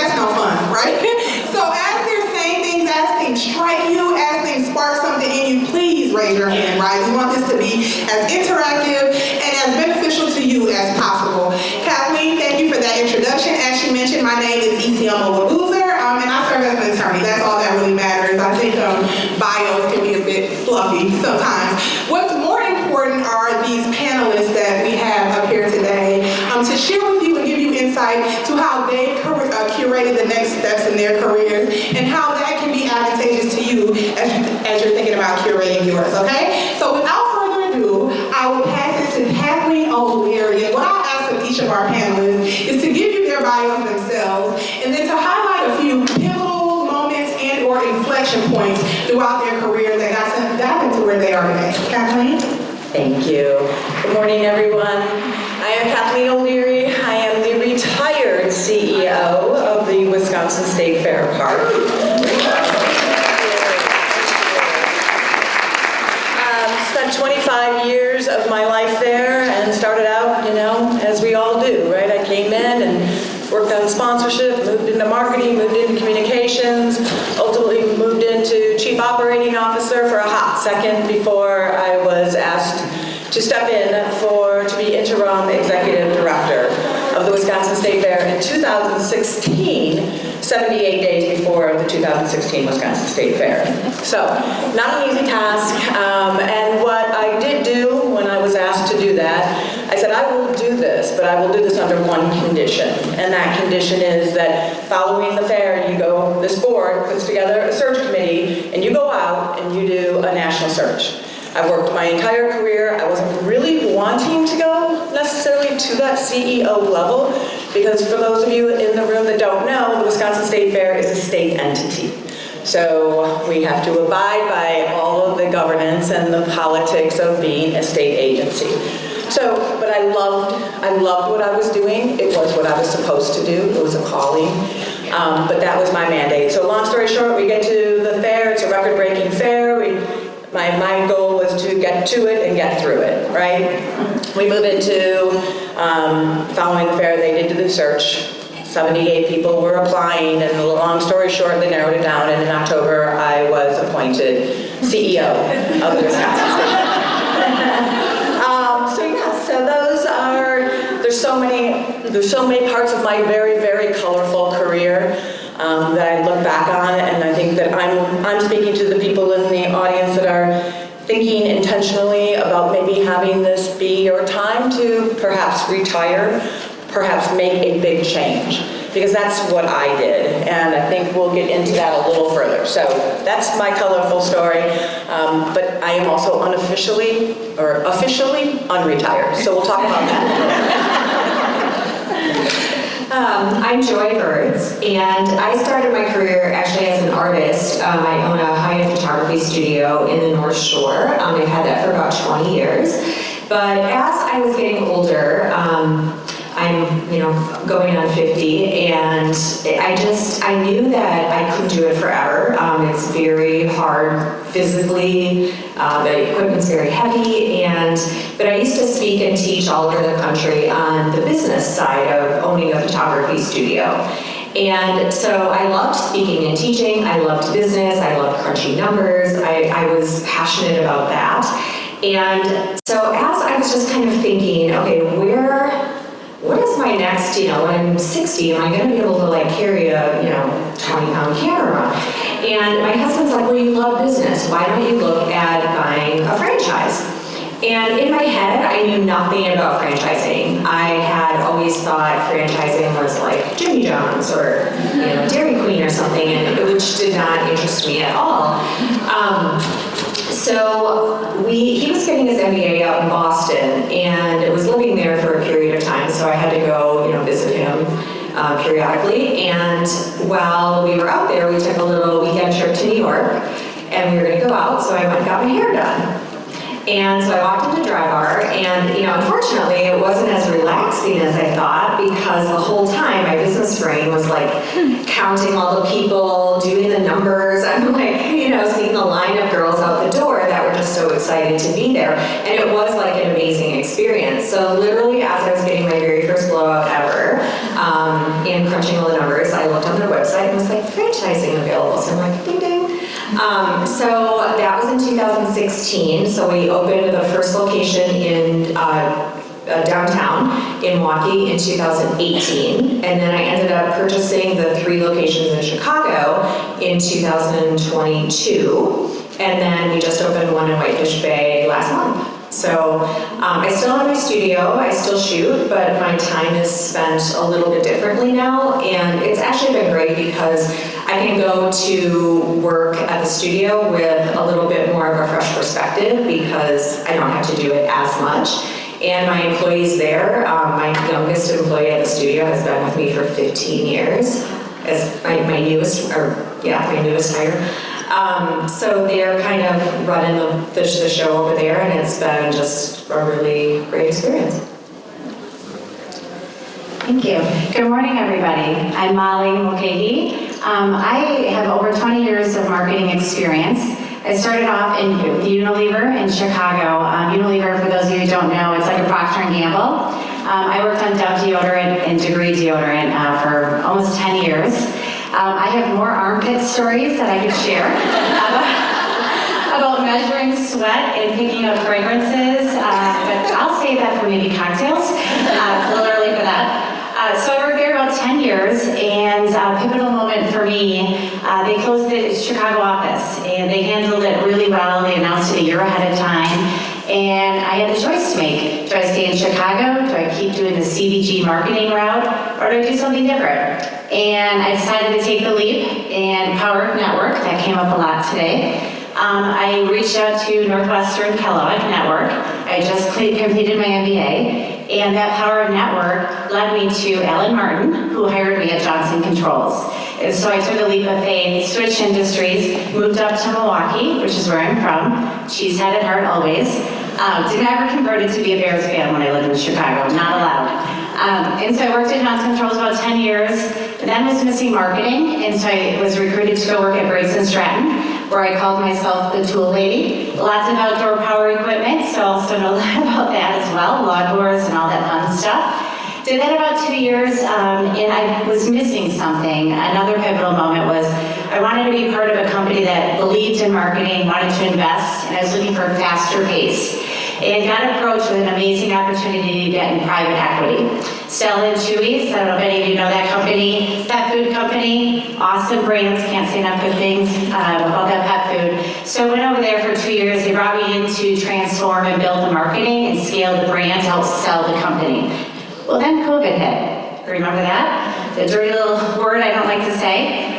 that's no fun, right? So as they're saying things, as things strike you, as things spark something in you, please raise your hand, right? We want this to be as interactive and as beneficial to you as possible. Kathleen, thank you for that introduction. As she mentioned, my name is Isioma Nwabuzor, and I serve as an attorney. That's all that really matters. I think bios can be a bit fluffy sometimes. What's more important are these panelists that we have up here today to share with you and give you insight to how they've curated the next steps in their careers and how that can be advantageous to you as you're thinking about curating yours, okay? So without further ado, I will pass it to Kathleen O'Leary. And what I'll ask of each of our panelists is to give you their bios themselves and then to highlight a few pivotal moments and or inflection points throughout their career that got them to where they are today. Kathleen? Thank you. Good morning, everyone. I am Kathleen O'Leary. I am the retired CEO of the Wisconsin State Fair Park. Spent 25 years of my life there and started out, as we all do, right? I came in and worked on sponsorship, moved into marketing, moved into communications, ultimately moved into Chief Operating Officer for a hot second before I was asked to step in to be interim executive director of the Wisconsin State Fair in 2016, 78 days before the 2016 Wisconsin State Fair. So, not an easy task, and what I did do when I was asked to do that, I said, I will do this, but I will do this under one condition, and that condition is that following the fair, this board puts together a search committee, and you go out and you do a national search. I've worked my entire career. I wasn't really wanting to go necessarily to that CEO level because for those of you in the room that don't know, the Wisconsin State Fair is a state entity. So we have to abide by all of the governance and the politics of being a state agency. So, but I loved what I was doing. It was what I was supposed to do. It was a calling. But that was my mandate. So long story short, we get to the fair. It's a record-breaking fair. My goal was to get to it and get through it, right? We move into, following the fair, they did the search. 78 people were applying, and long story short, they narrowed it down, and in October, I was appointed CEO of the Wisconsin State. So those are, there's so many parts of my very, very colorful career that I look back on, and I think that I'm speaking to the people in the audience that are thinking intentionally about maybe having this be your time to perhaps retire, perhaps make a big change, because that's what I did, and I think we'll get into that a little further. So that's my colorful story, but I am also officially unretired, so we'll talk about that. I'm Joy Vertz, and I started my career actually as an artist. I own a high-end photography studio in the North Shore. I've had that for about 20 years. But as I was getting older, I'm going on 50, and I knew that I couldn't do it forever. It's very hard physically, the equipment's very heavy, but I used to speak and teach all over the country on the business side of owning a photography studio. And so I loved speaking and teaching, I loved business, I loved crunching numbers, I was passionate about that. And so as I was just kind of thinking, okay, what is my next, when I'm 60, am I going to be able to carry a, 20-pound camera? And my husband's like, well, you love business. Why don't you look at buying a franchise? And in my head, I knew nothing about franchising. I had always thought franchising was like Jimmy John's or, Dairy Queen or something, which did not interest me at all. So he was getting his MBA out in Boston, and was living there for a period of time, so I had to go, visit him periodically. And while we were out there, we took a little weekend trip to New York, and we were going to go out, so I went and got my hair done. And so I walked into Drybar, and unfortunately, it wasn't as relaxing as I thought, because the whole time my business brain was counting all the people, doing the numbers. I'm seeing the line of girls out the door that were just so excited to be there, and it was an amazing experience. So literally, as I was getting my very first blowout ever in crunching all the numbers, I looked on their website and was like, franchising available. So I'm like, ding ding. So that was in 2016. So we opened the first location in downtown in Milwaukee in 2018. And then I ended up purchasing the 3 locations in Chicago in 2022. And then we just opened one in Whitefish Bay last month. So I still have my studio, I still shoot, but my time is spent a little bit differently now. And it's actually been great because I can go to work at the studio with a little bit more of a fresh perspective because I don't have to do it as much. And my employees there, my youngest employee at the studio has been with me for 15 years as my newest hire. So they're kind of running the show over there, and it's been just a really great experience. Thank you. Good morning, everybody. I'm Molly Mulcahy. I have over 20 years of marketing experience. I started off in Unilever in Chicago. Unilever, for those of you who don't know, it's like a Procter & Gamble. I worked on Dove deodorant and Degree deodorant for almost 10 years. I have more armpit stories that I could share about measuring sweat and picking up fragrances, but I'll save that for maybe cocktails. It's a little early for that. So I worked there about 10 years, and a pivotal moment for me, they closed the Chicago office, and they handled it really well. They announced it a year ahead of time, and I had a choice to make. Do I stay in Chicago? Do I keep doing the CBG marketing route, or do I do something different? And I decided to take the leap, and Power Network, that came up a lot today. I reached out to Northwestern Kellogg Network. I just completed my MBA, and that Power of Network led me to Alan Martin, who hired me at Johnson Controls. And so I took a leap of faith, switched industries, moved up to Milwaukee, which is where I'm from, cheesehead at heart always. Did never converted to be a Bears fan when I lived in Chicago, not allowed. And so I worked at Johnson Controls about 10 years, and then was missing marketing, and so I was recruited to go work at Vertz and Stratton, where I called myself the tool lady. Lots of outdoor power equipment, so I also know a lot about that as well, lawnmowers and all that fun stuff. Did that about 2 years, and I was missing something. Another pivotal moment was I wanted to be part of a company that believed in marketing, wanted to invest, and I was looking for a faster pace. And got approached with an amazing opportunity to get in private equity. Stella and Chewy's, I don't know if any of you know that company, pet food company, awesome brands, can't say enough good things about that pet food. So I went over there for 2 years. They brought me in to transform and build the marketing and scale the brand to help sell the company. Well, then COVID hit. Remember that? The dirty little word I don't like to say.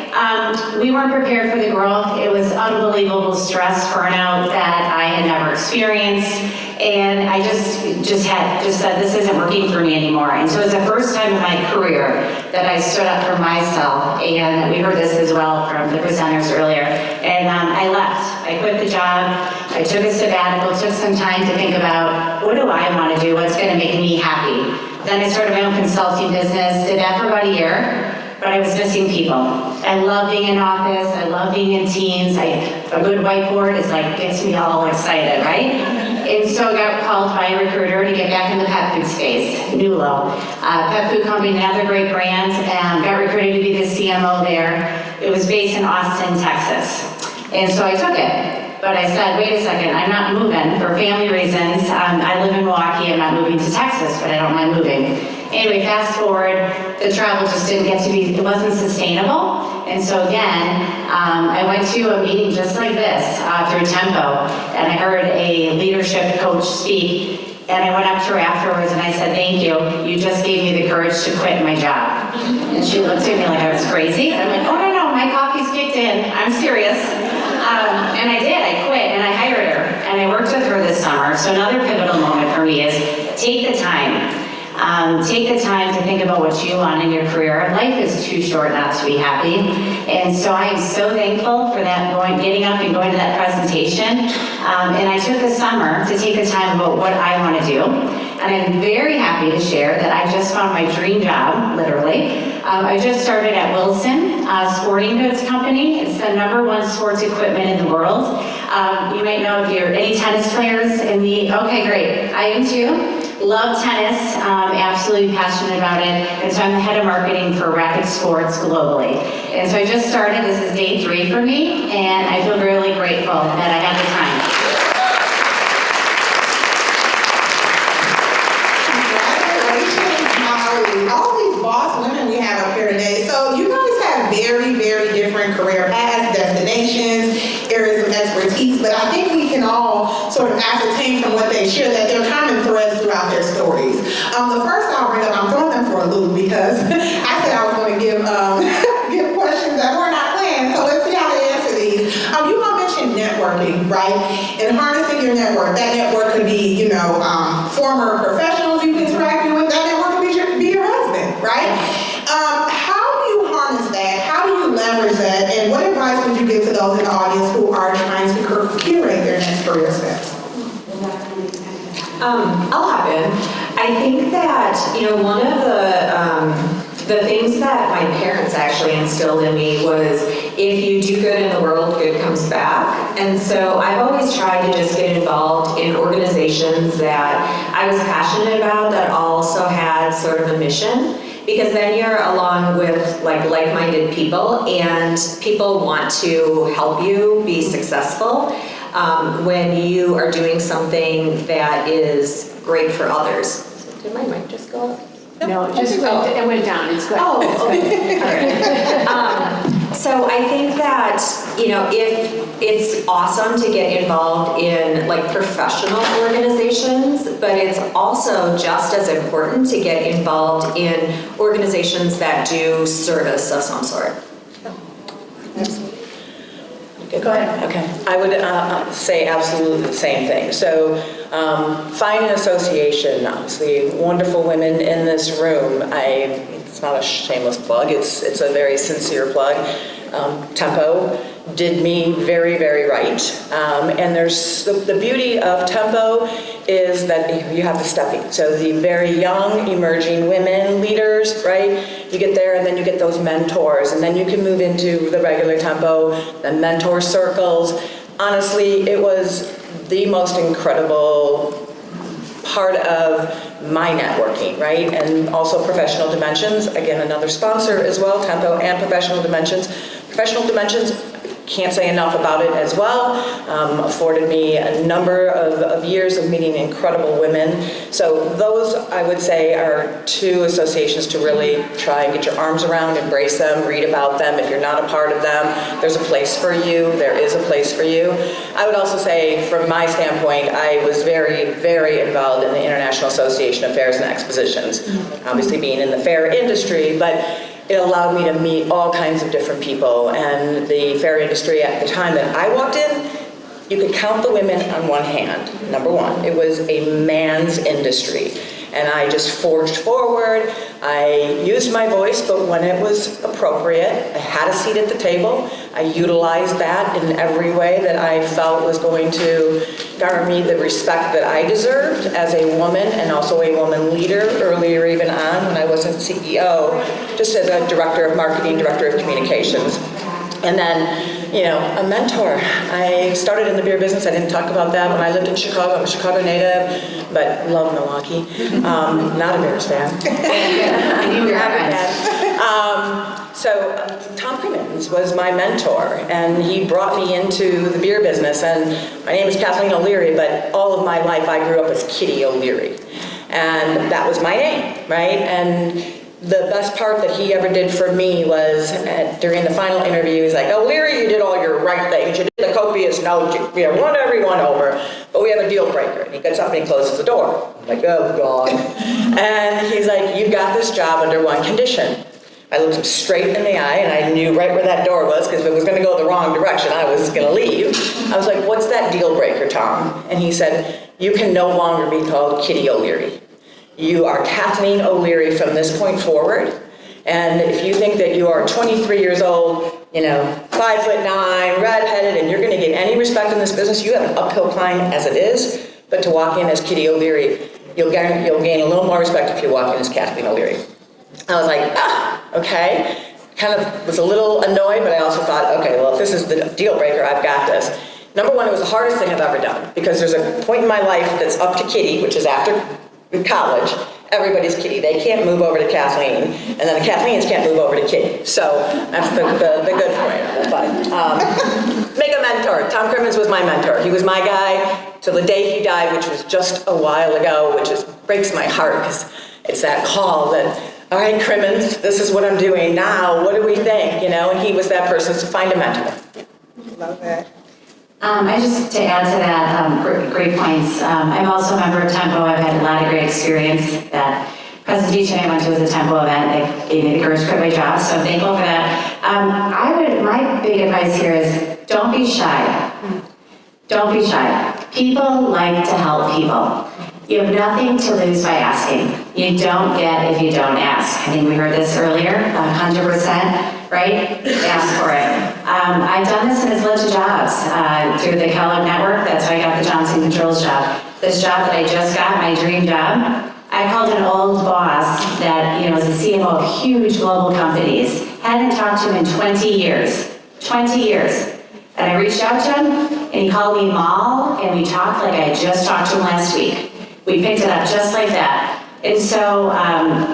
We weren't prepared for the growth. It was unbelievable stress, burnout that I had never experienced. And I just said, this isn't working for me anymore. And so it was the first time in my career that I stood up for myself. And we heard this as well from the presenters earlier. And I left. I quit the job. I took a sabbatical, took some time to think about what do I want to do? What's going to make me happy? Then I started my own consulting business, did that for about a year. But I was missing people. I love being in office, I love being in teams. A good whiteboard is like, gets me all excited, right? And so I got called by a recruiter to get back in the pet food space, Nulo. Pet food company, another great brand, and got recruited to be the CMO there. It was based in Austin, Texas. And so I took it. But I said, wait a second, I'm not moving for family reasons. I live in Milwaukee, I'm not moving to Texas, but I don't mind moving. Anyway, fast forward, the travel just didn't get to be, it wasn't sustainable. And so again, I went to a meeting just like this through Tempo, and I heard a leadership coach speak, and I went up to her afterwards and I said, thank you, you just gave me the courage to quit my job. And she looked at me like I was crazy. I'm like, oh no, my coffee's kicked in, I'm serious. And I did, I quit, and I hired her, and I worked with her this summer. So another pivotal moment for me is take the time. Take the time to think about what you want in your career. Life is too short not to be happy. And so I am so thankful for that, getting up and going to that presentation. And I took the summer to take the time about what I want to do. And I'm very happy to share that I just found my dream job, literally. I just started at Wilson Sporting Goods Company. It's the #1 sports equipment in the world. You might know if you're any tennis players in the, okay, great, I am too. Love tennis, absolutely passionate about it, and so I'm the head of marketing for racket sports globally. And so I just started, this is day 3 for me, and I feel really grateful that I had the time. Congratulations, Molly. All these boss women we have up here today. So you guys have very, very different career paths, destinations, areas of expertise, but I think we can all sort of ascertain from what they share that there are common threads throughout their stories. The first I'll bring up, I'm throwing them for a loop because I said I was going to give give questions that were not planned, so let's see how they answer these. You all mentioned networking, right? And harnessing your network. That network could be, former professionals you've interacted with. That network could be your husband, right? How do you harness that? How do you leverage that? And what advice would you give to those in the audience who are trying to curate their next career steps? I'll hop in. I think that, one of the things that my parents actually instilled in me was if you do good in the world, good comes back. And so I've always tried to just get involved in organizations that I was passionate about that also had sort of a mission. Because then you're along with like-minded people, and people want to help you be successful when you are doing something that is great for others. Did my mic just go up? No, it went down. It's good. Oh, okay. All right. So I think that, if it's awesome to get involved in professional organizations, but it's also just as important to get involved in organizations that do service of some sort. Go ahead. Okay. I would say absolutely the same thing. So find an association. Obviously, wonderful women in this room. It's not a shameless plug. It's a very sincere plug. Tempo did me very, very right. And there's the beauty of Tempo is that you have the stepping. So the very young, emerging women, leaders, right? You get there and then you get those mentors, and then you can move into the regular Tempo, the mentor circles. Honestly, it was the most incredible part of my networking, right? And also Professional Dimensions, again, another sponsor as well, Tempo and Professional Dimensions. Professional Dimensions, can't say enough about it as well, afforded me a number of years of meeting incredible women. So those, I would say, are 2 associations to really try and get your arms around, embrace them, read about them. If you're not a part of them, there's a place for you. There is a place for you. I would also say, from my standpoint, I was very, very involved in the International Association of Fairs and Expositions, obviously being in the fair industry, but it allowed me to meet all kinds of different people. And the fair industry at the time that I walked in, you could count the women on one hand, number one. It was a man's industry. And I just forged forward. I used my voice, but when it was appropriate, I had a seat at the table. I utilized that in every way that I felt was going to garner me the respect that I deserved as a woman and also a woman leader earlier even on when I wasn't CEO, just as a director of marketing, director of communications. And then, a mentor. I started in the beer business. I didn't talk about that when I lived in Chicago. I'm a Chicago native, but love Milwaukee. Not a Bears fan. So Tom Crimmins was my mentor, and he brought me into the beer business. And my name is Kathleen O'Leary, but all of my life I grew up as Kitty O'Leary. And that was my name, right? And the best part that he ever did for me was during the final interview, he's like, "O'Leary, you did all your right things. You did the copious note. You won everyone over, but we have a deal breaker." And he gets up and he closes the door. I'm like, oh, God. And he's like, "You've got this job under one condition." I looked him straight in the eye, and I knew right where that door was, because if it was going to go the wrong direction, I was going to leave. I was like, "What's that deal breaker, Tom?" And he said, "You can no longer be called Kitty O'Leary. You are Kathleen O'Leary from this point forward. And if you think that you are 23 years old, 5'9", redheaded, and you're going to get any respect in this business, you have an uphill climb as it is. But to walk in as Kitty O'Leary, you'll gain a little more respect if you walk in as Kathleen O'Leary." I was like, okay. Kind of was a little annoyed, but I also thought, okay, well, if this is the deal breaker, I've got this. Number one, it was the hardest thing I've ever done, because there's a point in my life that's up to Kitty, which is after college, everybody's Kitty. They can't move over to Kathleen, and then the Kathleens can't move over to Kitty. So that's the good point. But make a mentor. Tom Crimmins was my mentor. He was my guy till the day he died, which was just a while ago, which breaks my heart because it's that call that, all right, Crimmins, this is what I'm doing now. What do we think? And he was that person, so find a mentor. Love that. I just, to add to that, great points. I'm also a member of Tempo. I've had a lot of great experience. That presentation I went to was a Tempo event that gave me the courage to quit my job, so I'm thankful for that. My big advice here is don't be shy. Don't be shy. People like to help people. You have nothing to lose by asking. You don't get if you don't ask. I think we heard this earlier, 100%, right? Ask for it. I've done this and it's led to jobs through the Kellogg Network. That's how I got the Johnson Controls job. This job that I just got, my dream job, I called an old boss that was a CMO of huge global companies. Hadn't talked to him in 20 years. 20 years. And I reached out to him, and he called me Mal, and we talked like I just talked to him last week. We picked it up just like that. And so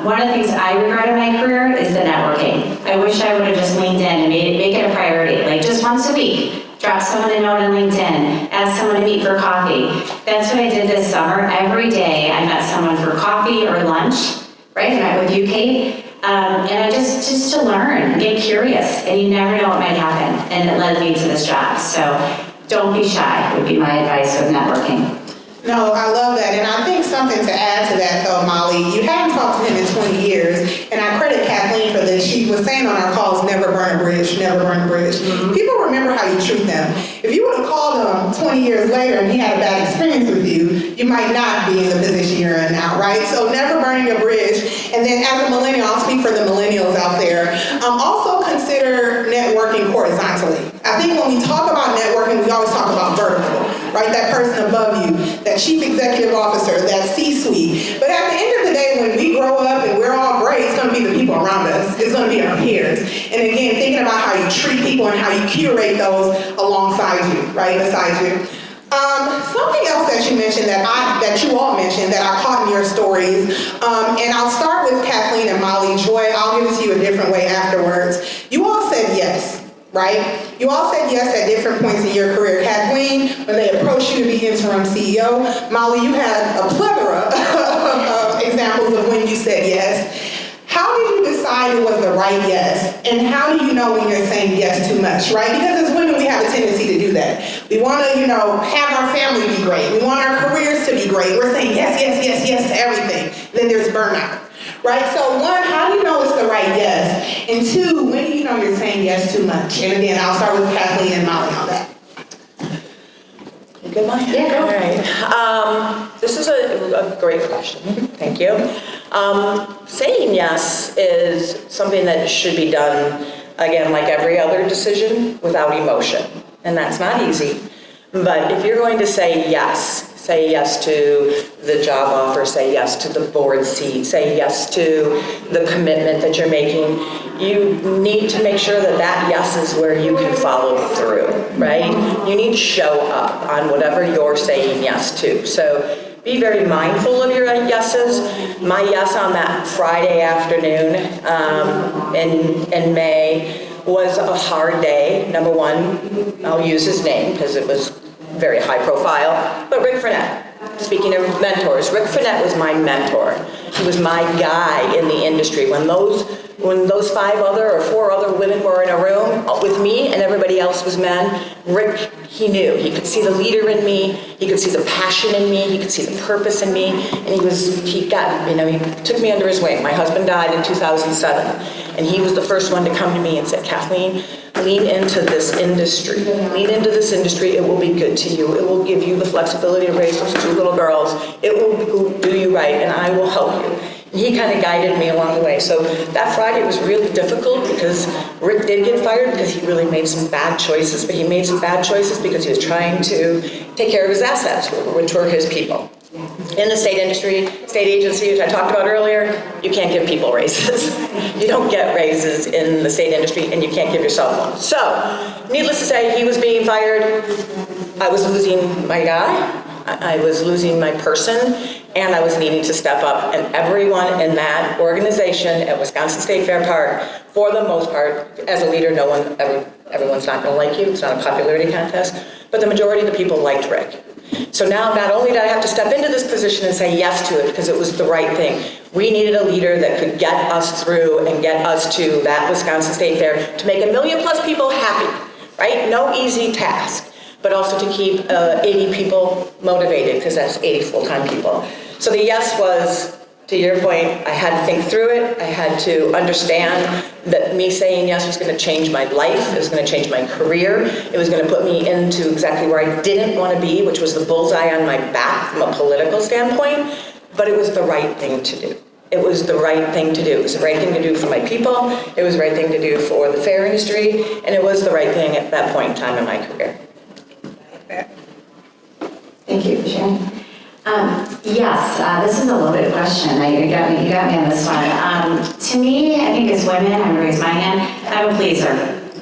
one of the things I regret in my career is the networking. I wish I would have just leaned in and make it a priority. Like just once a week, drop someone a note on LinkedIn, ask someone to meet for coffee. That's what I did this summer. Every day I met someone for coffee or lunch, right? I met with you, Kate. And I just to learn, get curious, and you never know what might happen. And it led me to this job. So don't be shy would be my advice with networking. No, I love that. And I think something to add to that though, Molly, you haven't talked to him in 20 years. And I credit Kathleen for this. She was saying on our calls, never burn a bridge, never burn a bridge. Mm-hmm. People remember how you treat them. If you would have called him 20 years later and he had a bad experience with you, you might not be in the position you're in now, right? So never burning a bridge. And then as a millennial, I'll speak for the millennials out there, also consider networking horizontally. I think when we talk about networking, we always talk about vertical, right? That person above you, that chief executive officer, that C-suite. But at the end of the day, when we grow up and we're all great, it's going to be the people around us. It's going to be our peers. And again, thinking about how you treat people and how you curate those alongside you, right, beside you. Something else that you mentioned that you all mentioned that I caught in your stories, and I'll start with Kathleen and Molly. Joy, I'll give it to you a different way afterwards. You all said yes. Right? You all said yes at different points in your career. Kathleen, when they approached you to be interim CEO. Molly, you had a plethora of examples of when you said yes. How did you decide it was the right yes? And how do you know when you're saying yes too much, right? Because as women, we have a tendency to do that. We want to, have our family be great. We want our careers to be great. We're saying yes, yes, yes, yes to everything. Then there's burnout. Right? So one, how do you know it's the right yes? And two, when do you know you're saying yes too much? And again, I'll start with Kathleen and Molly on that. Good one? Yeah, go. All right. This is a great question. Thank you. Saying yes is something that should be done, again, like every other decision, without emotion. And that's not easy. But if you're going to say yes to the job offer, say yes to the board seat, say yes to the commitment that you're making, you need to make sure that yes is where you can follow through, right? You need to show up on whatever you're saying yes to. So be very mindful of your yeses. My yes on that Friday afternoon in May was a hard day. Number one, I'll use his name because it was very high profile, but Rick Frenette. Speaking of mentors, Rick Frenette was my mentor. He was my guy in the industry. When those 5 other or 4 other women were in a room with me and everybody else was men, Rick, he knew. He could see the leader in me. He could see the passion in me. He could see the purpose in me. And he took me under his wing. My husband died in 2007. And he was the first one to come to me and said, Kathleen, lean into this industry. Lean into this industry. It will be good to you. It will give you the flexibility to raise those 2 little girls. It will do you right, and I will help you. And he kind of guided me along the way. So that Friday was really difficult because Rick did get fired because he really made some bad choices, but he made some bad choices because he was trying to take care of his assets, which were his people. In the state industry, state agency, which I talked about earlier, you can't give people raises. You don't get raises in the state industry, and you can't give yourself one. So, needless to say, he was being fired. I was losing my guy. I was losing my person. and I was needing to step up. And everyone in that organization at Wisconsin State Fair Park, for the most part, as a leader, everyone's not going to like you. It's not a popularity contest, but the majority of the people liked Rick. So now not only did I have to step into this position and say yes to it because it was the right thing, we needed a leader that could get us through and get us to that Wisconsin State Fair to make 1 million plus people happy, right? No easy task, but also to keep 80 people motivated, because that's 80 full-time people. So the yes was, to your point, I had to think through it. I had to understand that me saying yes was going to change my life. It was going to change my career. It was going to put me into exactly where I didn't want to be, which was the bullseye on my back from a political standpoint. But it was the right thing to do. It was the right thing to do. It was the right thing to do for my people. It was the right thing to do for the fair industry. And it was the right thing at that point in time in my career. Thank you for sharing. Yes, this is a loaded question. You got me on this one. To me, I think as women, I'm gonna raise my hand, I'm a pleaser.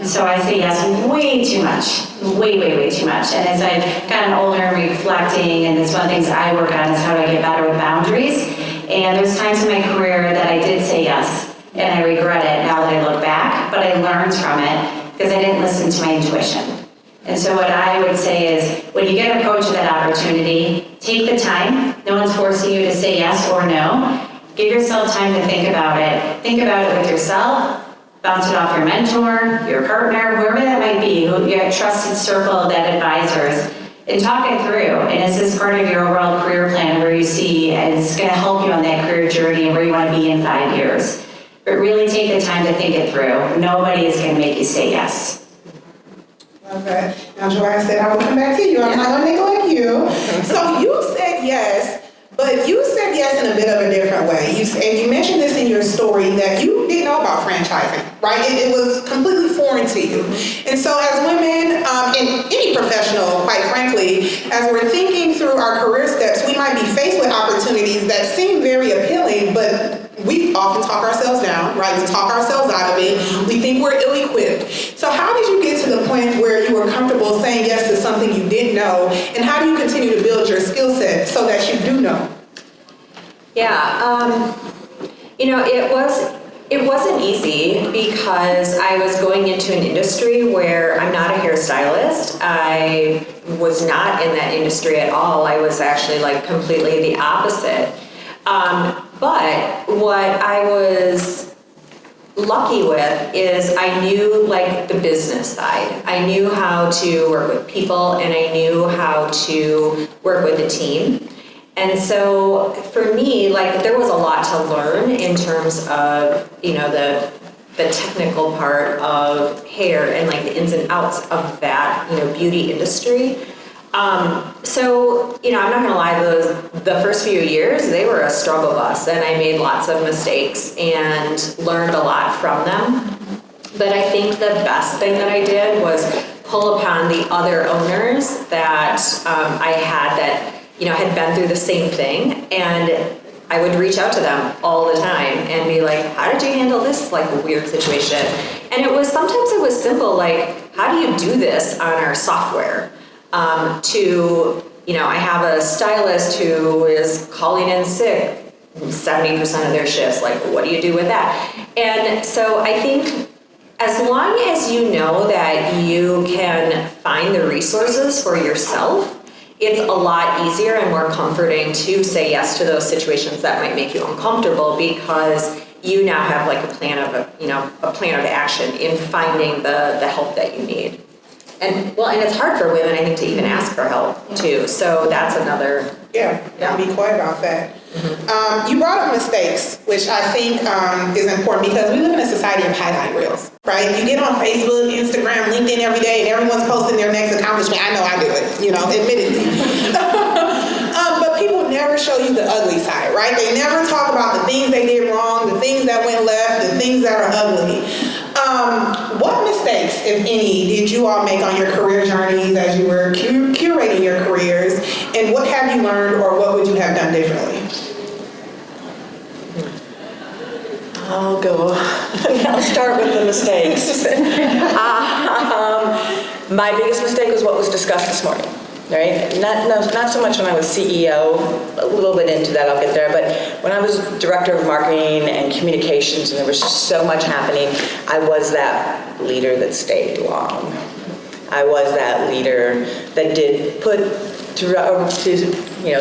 So I say yes way too much, way too much. And as I've gotten older and reflecting, and it's one of the things I work on is how do I get better with boundaries. And there's times in my career that I did say yes, and I regret it now that I look back, but I learned from it because I didn't listen to my intuition. And so what I would say is, when you get approached to that opportunity, take the time. No one's forcing you to say yes or no. Give yourself time to think about it. Think about it with yourself. Bounce it off your mentor, your partner, whoever that might be, your trusted circle of that advisors, and talk it through. And is this part of your overall career plan where you see it's going to help you on that career journey and where you want to be in 5 years? But really take the time to think it through. Nobody is going to make you say yes. Okay. Now, Joanne said I will come back to you. I'm not going to neglect you. So you said yes, but you said yes in a bit of a different way. You mentioned this in your story that you didn't know about franchising, right? It was completely foreign to you. And so as women, and any professional, quite frankly, as we're thinking through our career steps, we might be faced with opportunities that seem very appealing, but we often talk ourselves down, right? We talk ourselves out of it. We think we're ill-equipped. So how did you get to the point where you were comfortable saying yes to something you didn't know? And how do you continue to build your skill set so that you do know? Yeah, it wasn't easy because I was going into an industry where I'm not a hairstylist. I was not in that industry at all. I was actually like completely the opposite. But what I was lucky with is I knew like the business side. I knew how to work with people and I knew how to work with a team. And so for me, like there was a lot to learn in terms of, the technical part of hair and like the ins and outs of that, beauty industry. So, I'm not gonna lie, the first few years, they were a struggle bus and I made lots of mistakes and learned a lot from them. But I think the best thing that I did was pull upon the other owners that I had that, had been through the same thing, and I would reach out to them all the time and be like, how did you handle this like weird situation? And sometimes it was simple, like, how do you do this on our software? I have a stylist who is calling in sick 70% of their shifts. Like, what do you do with that? And so I think as long as you know that you can find the resources for yourself, it's a lot easier and more comforting to say yes to those situations that might make you uncomfortable because you now have like a plan of action in finding the help that you need. And it's hard for women, I think, to even ask for help too. So that's another. Yeah. Be quiet about that. Mm-hmm. You brought up mistakes, which I think is important because we live in a society of highlight reels, right? You get on Facebook, Instagram, LinkedIn every day, and everyone's posting their next accomplishment. I know I do it, admittedly. But people never show you the ugly side, right? They never talk about the things they did wrong, the things that went left, the things that are ugly. What mistakes, if any, did you all make on your career journeys as you were curating your careers, and what have you learned, or what would you have done differently? I'll go. I'll start with the mistakes. My biggest mistake was what was discussed this morning. right? Not so much when I was CEO, a little bit into that, I'll get there, but when I was director of marketing and communications and there was just so much happening, I was that leader that stayed long. I was that leader that did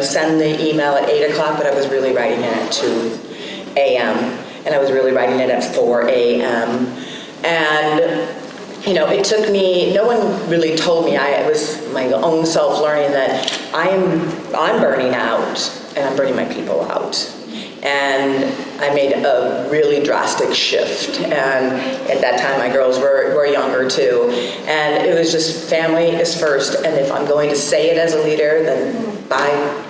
send the email at 8 o'clock, but I was really writing it at 2 a.m. and I was really writing it at 4 a.m. And it took me, no one really told me, it was my own self-learning that I'm burning out and I'm burning my people out. And I made a really drastic shift. And at that time, my girls were younger too. And it was just family is first. And if I'm going to say it as a leader, then I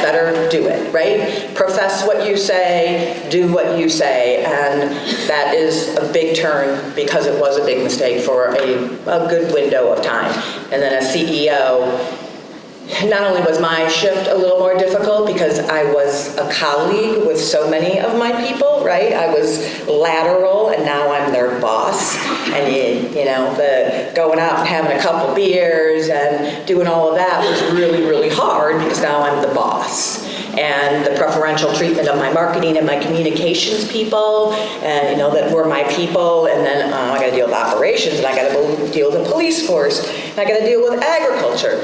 better do it, right? Profess what you say, do what you say, and that is a big turn because it was a big mistake for a good window of time. And then as CEO, not only was my shift a little more difficult because I was a colleague with so many of my people, right? I was lateral and now I'm their boss. And the going out and having a couple beers and doing all of that was really, really hard because now I'm the boss. And the preferential treatment of my marketing and my communications people, and that were my people, and then I got to deal with operations, and I got to deal with the police force, and I got to deal with agriculture.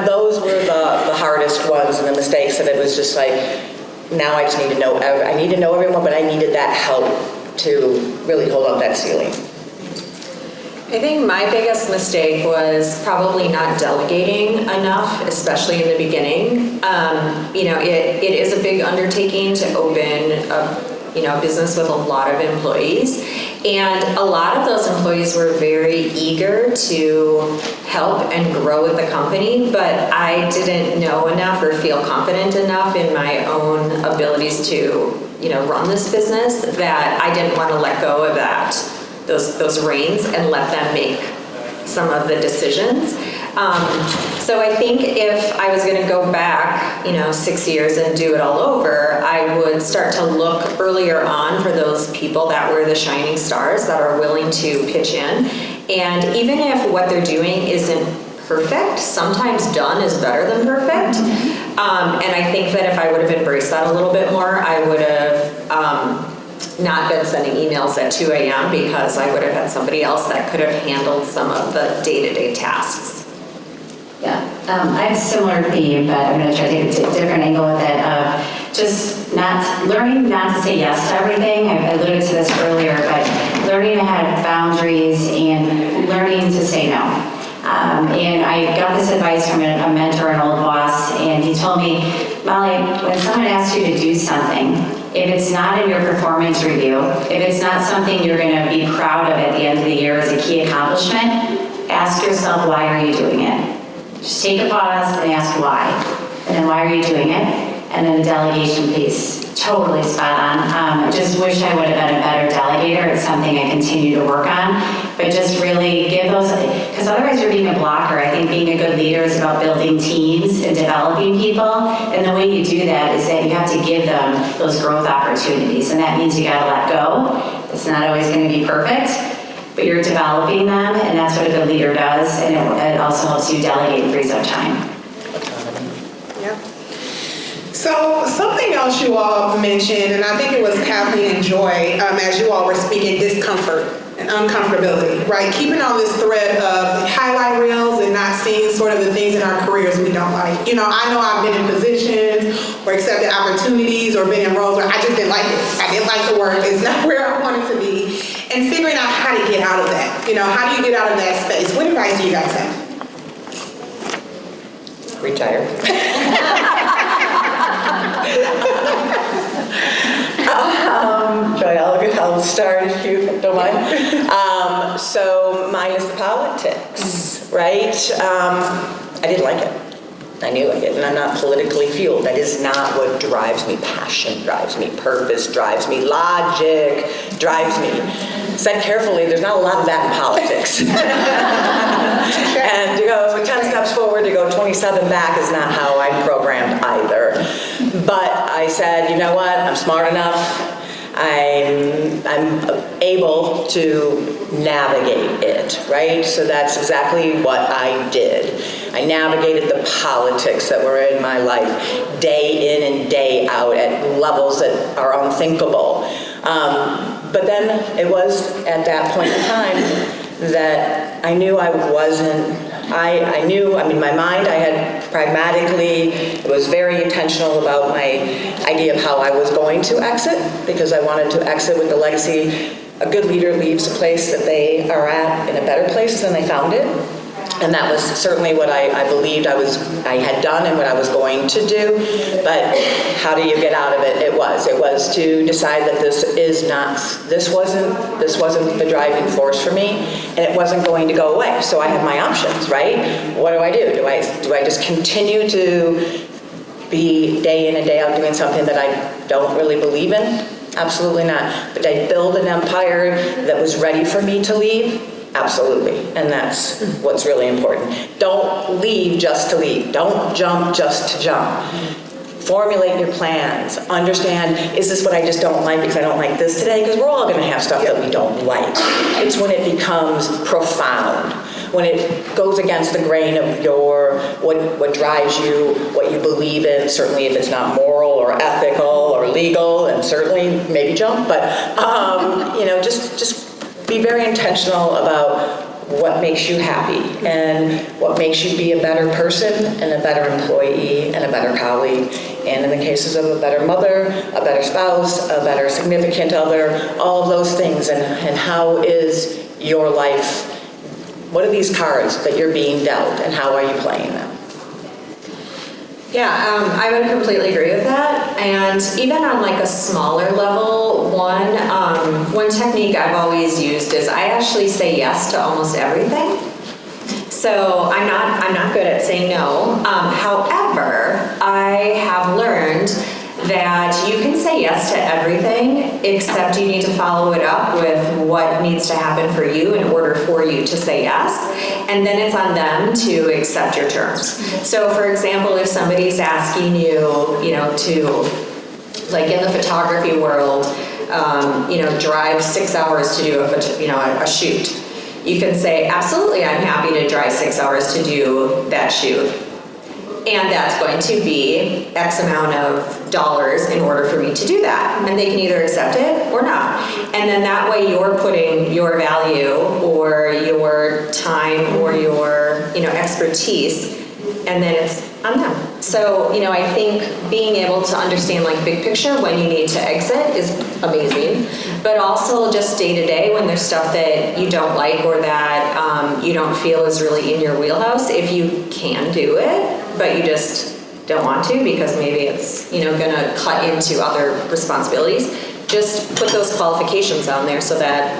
Those were the hardest ones and the mistakes that it was just like, now I just need to know. I need to know everyone, but I needed that help to really hold up that ceiling. I think my biggest mistake was probably not delegating enough, especially in the beginning. It is a big undertaking to open a business with a lot of employees, and a lot of those employees were very eager to help and grow with the company, but I didn't know enough or feel confident enough in my own abilities to run this business that I didn't want to let go of those reins and let them make some of the decisions. So I think if I was going to go back, 6 years and do it all over, I would start to look earlier on for those people that were the shining stars that are willing to pitch in. And even if what they're doing isn't perfect, sometimes done is better than perfect. And I think that if I would have embraced that a little bit more, I would have not been sending emails at 2 a.m. because I would have had somebody else that could have handled some of the day-to-day tasks. Yeah, I have a similar theme, but I'm going to try to take a different angle with it. Just learning not to say yes to everything. I alluded to this earlier, but learning to have boundaries and learning to say no. And I got this advice from a mentor, an old boss, and he told me, Molly, when someone asks you to do something, if it's not in your performance review, if it's not something you're going to be proud of at the end of the year as a key accomplishment, ask yourself, why are you doing it? Just take a pause and ask why. And then why are you doing it? And then the delegation piece, totally spot on. I just wish I would have been a better delegator. It's something I continue to work on. But just really give those, because otherwise you're being a blocker. I think being a good leader is about building teams and developing people. And the way you do that is that you have to give them those growth opportunities. And that means you got to let go. It's not always going to be perfect, but you're developing them, and that's what a good leader does, and it also helps you delegate and frees up time. Yeah. So something else you all mentioned, and I think it was Kathleen and Joy, as you all were speaking, discomfort and uncomfortability, right? Keeping on this thread of highlight reels and not seeing sort of the things in our careers we don't like. I know I've been in positions or accepted opportunities or been in roles where I just didn't like it. I didn't like the work. It's not where I wanted to be. And figuring out how to get out of that. How do you get out of that space? What advice do you guys have? Retire. Joy, I'll start if you don't mind. So mine is the politics, right? I didn't like it. I knew I did, and I'm not politically fueled. That is not what drives me. Passion drives me. Purpose drives me. Logic drives me. Said carefully, there's not a lot of that in politics. And to go 10 steps forward, to go 27 back is not how I'm programmed either. But I said, you know what? I'm smart enough. I'm able to navigate it, right? So that's exactly what I did. I navigated the politics that were in my life day in and day out at levels that are unthinkable. But then it was at that point in time that I knew I wasn't, I knew, I mean, my mind, I had pragmatically, was very intentional about my idea of how I was going to exit, because I wanted to exit with the legacy. A good leader leaves a place that they are at in a better place than they found it. And that was certainly what I believed I had done and what I was going to do. But how do you get out of it? It was to decide that this wasn't the driving force for me, and it wasn't going to go away. So I had my options, right? What do? Do I just continue to be day in and day out doing something that I don't really believe in? Absolutely not. But did I build an empire that was ready for me to leave? Absolutely, and that's what's really important. Don't leave just to leave. Don't jump just to jump. Formulate your plans. Understand, is this what I just don't like because I don't like this today? Because we're all going to have stuff that we don't like. It's when it becomes profound, when it goes against the grain of what drives you, what you believe in, certainly if it's not moral or ethical or legal, and certainly maybe jump, but just be very intentional about what makes you happy and what makes you be a better person and a better employee and a better colleague. And in the cases of a better mother, a better spouse, a better significant other, all of those things, and how is your life, what are these cards that you're being dealt and how are you playing them? Yeah, I would completely agree with that. And even on like a smaller level, one technique I've always used is I actually say yes to almost everything. So I'm not good at saying no. However, I have learned that you can say yes to everything, except you need to follow it up with what needs to happen for you in order for you to say yes. And then it's on them to accept your terms. So for example, if somebody's asking you, to, like in the photography world, drive 6 hours to do a shoot, you can say, absolutely, I'm happy to drive 6 hours to do that shoot. And that's going to be X amount of dollars in order for me to do that. And they can either accept it or not. And then that way you're putting your value or your time or your expertise, and then it's on them. So, I think being able to understand like big picture when you need to exit is amazing. But also just day to day when there's stuff that you don't like or that you don't feel is really in your wheelhouse, if you can do it, but you just don't want to because maybe it's gonna cut into other responsibilities, just put those qualifications on there so that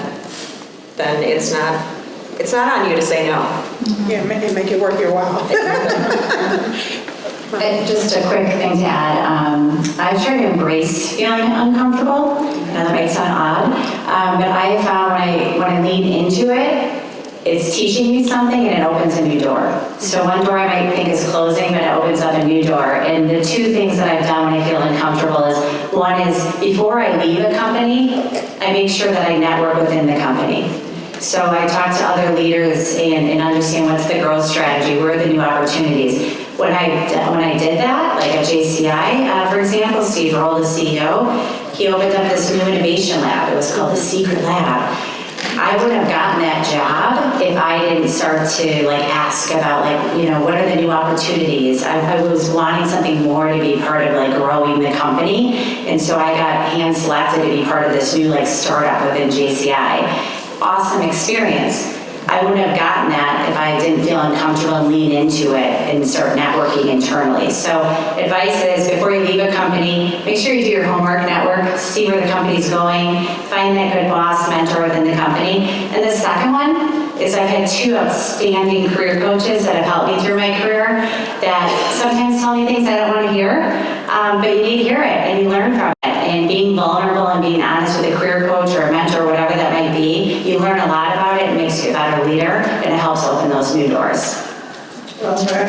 then it's not on you to say no. Yeah, make it worth your while. And just a quick thing to add, I've tried to embrace feeling uncomfortable. Now that might sound odd, but I found when I lean into it, it's teaching me something and it opens a new door. So one door I might think is closing, but it opens up a new door. And the two things that I've done when I feel uncomfortable is, one is before I leave a company, I make sure that I network within the company. So I talk to other leaders and understand what's the growth strategy, where are the new opportunities. When I did that, like at JCI, for example, Steve Roll, the CEO, he opened up this new innovation lab. It was called the Secret Lab. I wouldn't have gotten that job if I didn't start to ask about what are the new opportunities. I was wanting something more to be part of growing the company, and so I got hand selected to be part of this new startup within JCI. Awesome experience. I wouldn't have gotten that if I didn't feel uncomfortable and lean into it and start networking internally. So advice is, before you leave a company, make sure you do your homework, network, see where the company's going, find that good boss, mentor within the company. And the second one is I've had two outstanding career coaches that have helped me through my career that sometimes tell me things I don't want to hear, but you need to hear it and you learn from it. And being vulnerable and being honest with a career coach or a mentor, whatever that might be, you learn a lot about it. It makes you a better leader, and it helps open those new doors. Well said.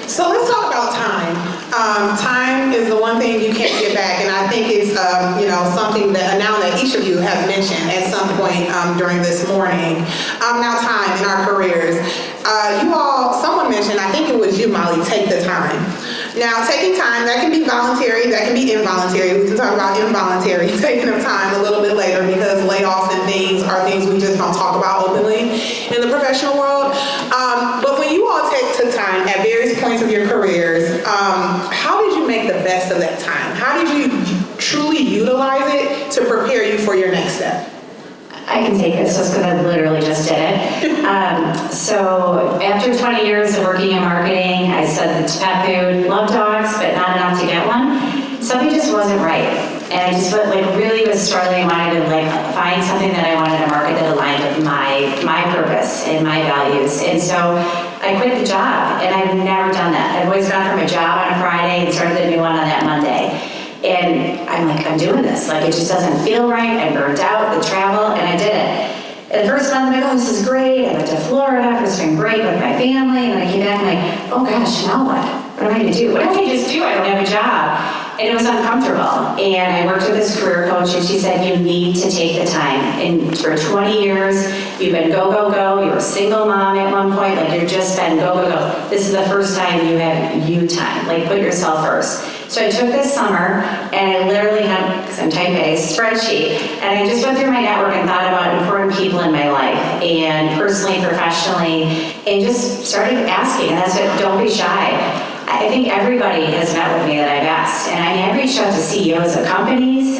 So let's talk about time. Time is the one thing you can't get back, and I think it's something that now that each of you have mentioned at some point during this morning. Now time in our careers. Someone mentioned, I think it was you, Molly, take the time. Now, taking time, that can be voluntary, that can be involuntary. We can talk about involuntary taking of time a little bit later, because layoffs and things are things we just don't talk about openly in the professional world. But when you all take time at various points of your careers, how did you make the best of that time? How did you truly utilize it to prepare you for your next step? I can take this just because I literally just did it. So after 20 years of working in marketing, I said that pet food, love dogs, but not enough to get one. Something just wasn't right. And I just really was struggling, wanted to find something that I wanted to market that aligned with my purpose and my values. And so I quit the job, and I've never done that. I've always gone from a job on a Friday and started a new one on that Monday. And I'm like, I'm doing this. It just doesn't feel right. I'm burnt out, the travel, and I did it. And the first month, I'm like, oh, this is great. I went to Florida for spring break with my family, and I came back, I'm like, oh gosh, now what? What am I gonna do? What if I just do? I don't have a job. And it was uncomfortable. And I worked with this career coach, and she said, you need to take the time. And for 20 years, you've been go, go, go. You were a single mom at one point. You've just been go, go, go. This is the first time you have you time. Put yourself first. So I took this summer, and I literally had, because I'm type-based, spreadsheet, and I just went through my network and thought about important people in my life, and personally, professionally, and just started asking. And that's what, don't be shy. I think everybody has met with me that I've asked. And I reached out to CEOs of companies.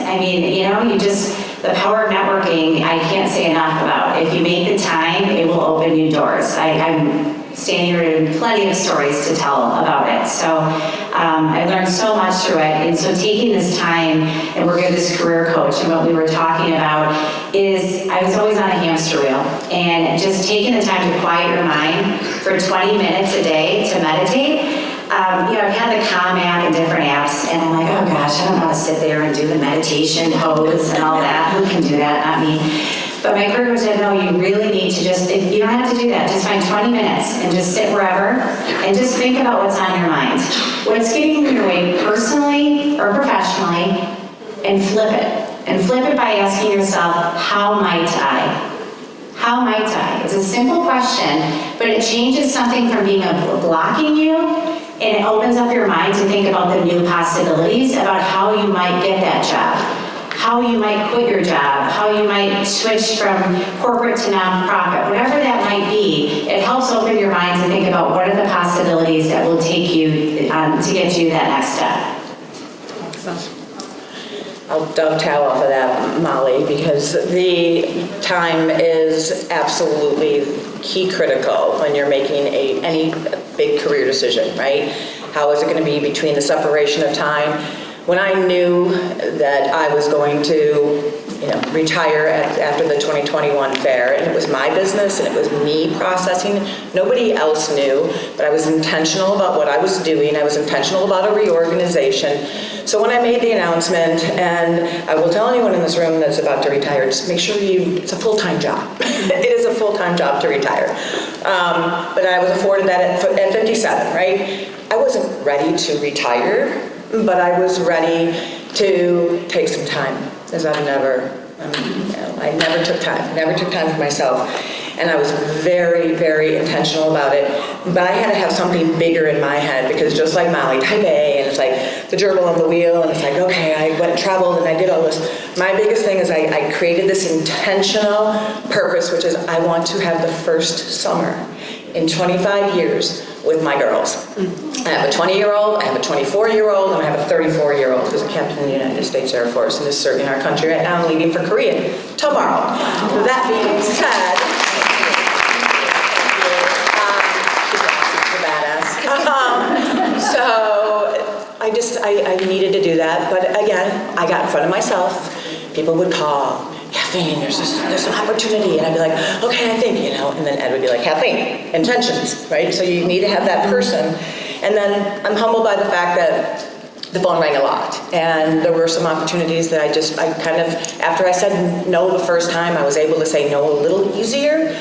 The power of networking, I can't say enough about. If you make the time, it will open new doors. I'm standing here with plenty of stories to tell about it. So I learned so much through it. And so taking this time and working with this career coach, and what we were talking about is I was always on a hamster wheel. And just taking the time to quiet your mind for 20 minutes a day to meditate. I've had the Calm app and different apps, and I'm like, oh gosh, I don't know how to sit there and do the meditation pose and all that. Who can do that? Not me. But my career coach said, no, you really need to you don't have to do that. Just find 20 minutes and just sit wherever and just think about what's on your mind. What's getting in your way personally or professionally, and flip it. And flip it by asking yourself, how might I? How might I? It's a simple question, but it changes something from being blocking you, and it opens up your mind to think about the new possibilities about how you might get that job, how you might quit your job, how you might switch from corporate to nonprofit, whatever that might be. It helps open your mind to think about what are the possibilities that will take you to get you that next step. I'll dovetail off of that, Molly, because the time is absolutely key critical when you're making any big career decision, right? How is it going to be between the separation of time? When I knew that I was going to retire after the 2021 fair, and it was my business and it was me processing, nobody else knew, but I was intentional about what I was doing. I was intentional about a reorganization. So when I made the announcement, and I will tell anyone in this room that's about to retire, just make sure it's a full-time job. It is a full-time job to retire. But I was afforded that at 57, right? I wasn't ready to retire, but I was ready to take some time, as I never took time for myself. And I was very, very intentional about it. But I had to have something bigger in my head, because just like Molly, type A, and it's like the gerbil on the wheel, and it's like, okay, I went and traveled and I did all this. My biggest thing is I created this intentional purpose, which is I want to have the first summer in 25 years with my girls. I have a 20-year-old, I have a 24-year-old, and I have a 34-year-old who's a captain in the United States Air Force and is serving our country right now and leaving for Korea tomorrow. That being said, so I needed to do that, but again, I got in front of myself. People would call, Kathleen, there's an opportunity, and I'd be like, okay, I think, and then Ed would be like, Kathleen, intentions, right? So you need to have that person. And then I'm humbled by the fact that the phone rang a lot, and there were some opportunities that I kind of, after I said no the first time, I was able to say no a little easier.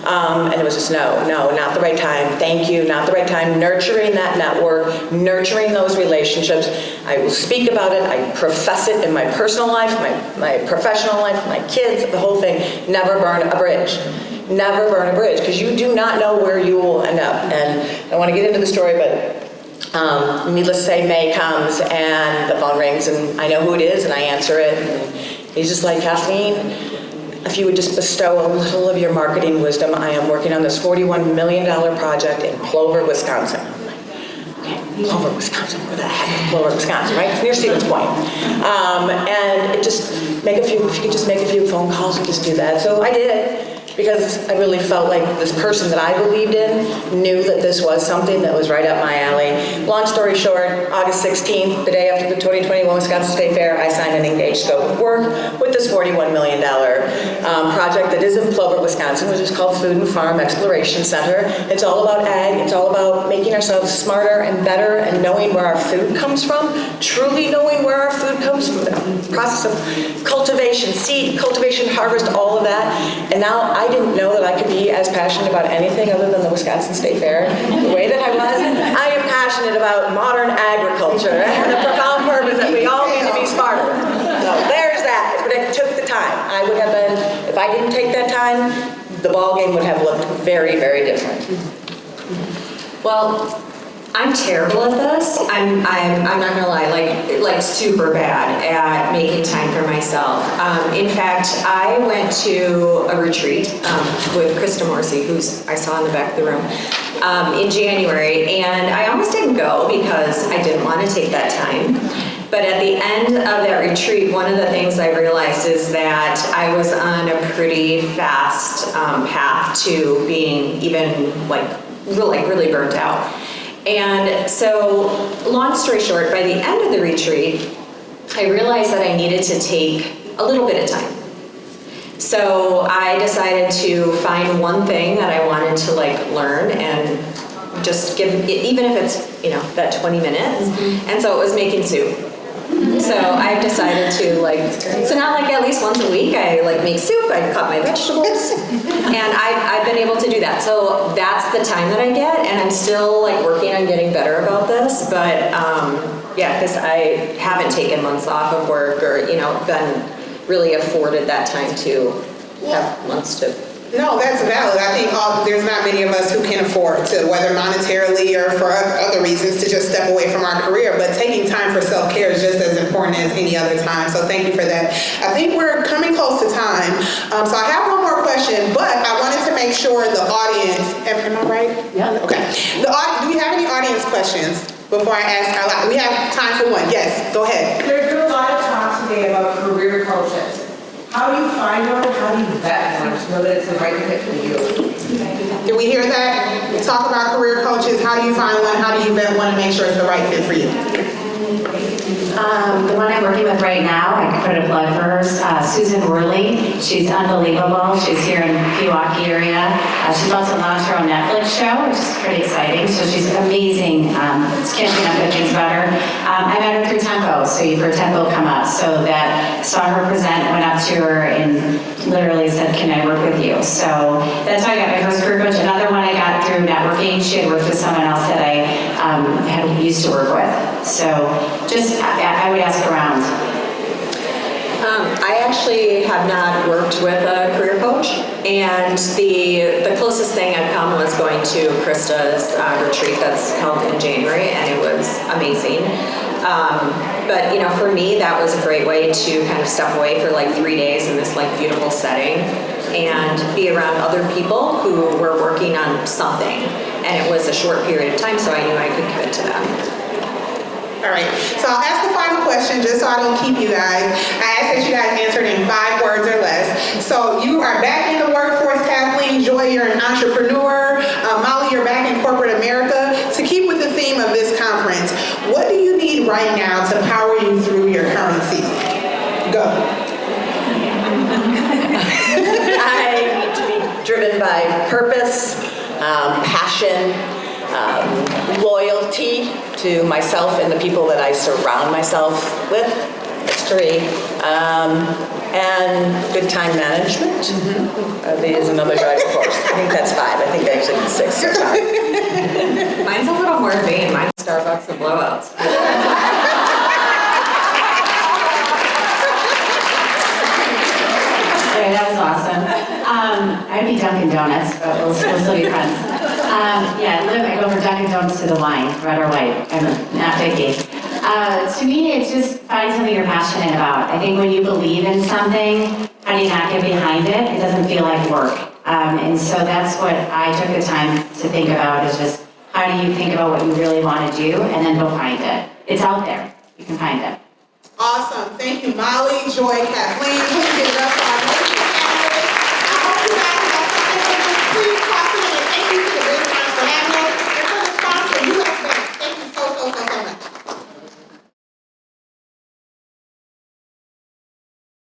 And it was just no, not the right time. Thank you, not the right time. Nurturing that network, nurturing those relationships. I will speak about it. I profess it in my personal life, my professional life, my kids, the whole thing. Never burn a bridge. Never burn a bridge, because you do not know where you will end up. And I want to get into the story, but needless to say, May comes and the phone rings and I know who it is and I answer it. And he's just like, Kathleen, if you would just bestow a little of your marketing wisdom, I am working on this $41 million project in Plover, Wisconsin. I'm like, okay, Plover, Wisconsin, where the heck is Plover, Wisconsin, right? It's near Stevens Point. And if you could just make a few phone calls and just do that. So I did. Because I really felt like this person that I believed in knew that this was something that was right up my alley. Long story short, August 16th, the day after the 2021 Wisconsin State Fair, I signed an engaged scope of work with this $41 million project that is in Plover, Wisconsin, which is called Food+Farm Exploration Center. It's all about ag. It's all about making ourselves smarter and better and knowing where our food comes from, truly knowing where our food comes from, the process of cultivation, seed, cultivation, harvest, all of that. And now I didn't know that I could be as passionate about anything other than the Wisconsin State Fair the way that I was. I am passionate about modern agriculture and the profound purpose that we all need to be smarter. So there's that. But it took the time. I would have been, if I didn't take that time, the ball game would have looked very, very different. Well, I'm terrible at this. I'm not gonna lie, like super bad at making time for myself. In fact, I went to a retreat with Krista Morrissey, who's I saw in the back of the room, in January, and I almost didn't go because I didn't want to take that time. But at the end of that retreat, one of the things I realized is that I was on a pretty fast path to being even really burnt out. And so, long story short, by the end of the retreat, I realized that I needed to take a little bit of time. So I decided to find one thing that I wanted to learn and just give, even if it's, that 20 minutes. Mm-hmm. And so it was making soup. So I've decided to so now at least once a week I make soup, I cut my vegetables, and I've been able to do that. So that's the time that I get, and I'm still working on getting better about this, but yeah, because I haven't taken months off of work or been really afforded that time to have months to. No, that's valid. I think there's not many of us who can afford to, whether monetarily or for other reasons, to just step away from our career. But taking time for self-care is just as important as any other time. So thank you for that. I think we're coming close to time. So I have one more question, but I wanted to make sure the audience, am I right? Yeah. Okay. Do we have any audience questions before I ask out loud? We have time for one. Yes, go ahead. There's been a lot of talk today about career coaches. How do you find one? How do you vet one to know that it's the right fit for you? Did we hear that? We talk about career coaches. How do you find one? How do you vet one to make sure it's the right fit for you? The one I'm working with right now, I could put a plug for her, Susan Worley. She's unbelievable. She's here in Pewaukee area. She's also launched her own Netflix show, which is pretty exciting. So she's amazing. Can't say enough good things about her. I met her through Tempo, so you've heard Tempo come up. So that saw her present, went up to her and literally said, "Can I work with you?" So that's how I got my first career coach. Another one I got through networking. She had worked with someone else that I had used to work with. So just I would ask around. I actually have not worked with a career coach, and the closest thing I've come was going to Krista's retreat that's held in January, and it was amazing. But for me, that was a great way to kind of step away for 3 days in this beautiful setting and be around other people who were working on something. And it was a short period of time, so I knew I could commit to that. All right, so I'll ask the final question just so I don't keep you guys. I ask that you guys answer it in 5 words or less. So you are back in the workforce, Kathleen. Joy, you're an entrepreneur. Molly, you're back in corporate America. To keep with the theme of this conference, what do you need right now to power you through your current season? Go. I need to be driven by purpose, passion, loyalty to myself and the people that I surround myself with. That's 3. and good time management. Is another driving force. I think that's 5. I think actually it's 6. So sorry. Mine's a little more vain. Mine's Starbucks and blowouts. Okay, that was awesome. I'd be Dunkin' Donuts, but we'll still be friends. I go from Dunkin' Donuts to the wine, red or white. I'm not picky. To me, it's just find something you're passionate about. I think when you believe in something, how do you not get behind it? It doesn't feel like work. And so that's what I took the time to think about, is just how do you think about what you really want to do, and then go find it. It's out there. You can find it. Awesome. Thank you, Molly, Joy, Kathleen. Please give it up for our